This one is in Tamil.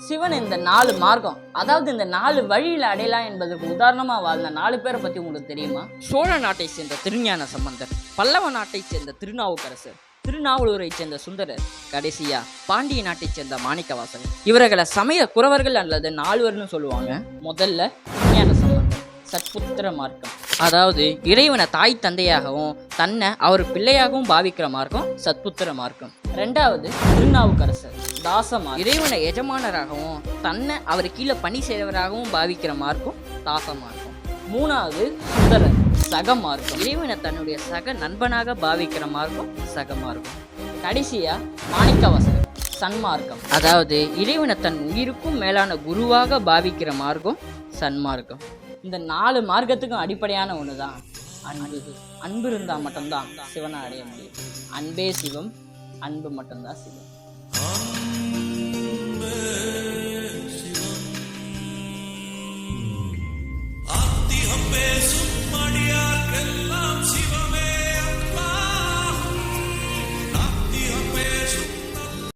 சிவன் இந்த 4 மார்க்கம், அதாவது இந்த 4 வழியில் அடையலாம் என்பதற்கு உதாரணமா வாழ்ந்த 4 பேரை பத்தி உங்களுக்கு தெரியுமா? சோழ நாட்டை சேர்ந்த திருஞான சம்பந்தர், பல்லவ நாட்டை சேர்ந்த திருநாவுக்கரசர், திருநாவலூரை சேர்ந்த சுந்தரர், கடைசியா பாண்டிய நாட்டை சேர்ந்த மாணிக்கவாசகர். இவர்களை சமய குறவர்கள் அல்லது 4வர்னு சொல்லுவாங்க. முதல்ல திருஞான சம்பந்தர், சத்புத்திர மார்க்கம், அதாவது இறைவனை தாய் தந்தையாகவும் தன்னை அவர் பிள்ளையாகவும் பாவிக்கிற மார்க்கம் சத்புத்திர மார்க்கம். ரெண்டாவது திருநாவுக்கரசர், தாசமார்க்கம், இறைவனை எஜமானராகவும் தன்னை அவர் கீழே பணி செய்தவராகவும் பாவிக்கிற மார்க்கம் தாச மார்க்கம். மூணாவது சுந்தரர், சக மார்க்கம், இறைவனை தன்னுடைய சக நண்பனாக பாவிக்கிற மார்க்கம் சக மார்க்கம். கடைசியா மாணிக்கவாசகர், சன்மார்க்கம், அதாவது இறைவனை தன் உயிருக்கும் மேலான குருவாக பாவிக்கிற மார்க்கம் சன்மார்க்கம். இந்த 4 மார்க்கத்துக்கும் அடிப்படையான ஒன்று தான் அன்பு. அன்பு இருந்தால் மட்டும்தான் சிவனை அடைய முடியும். அன்பே சிவம், அன்பு மட்டும்தான் சிவம்.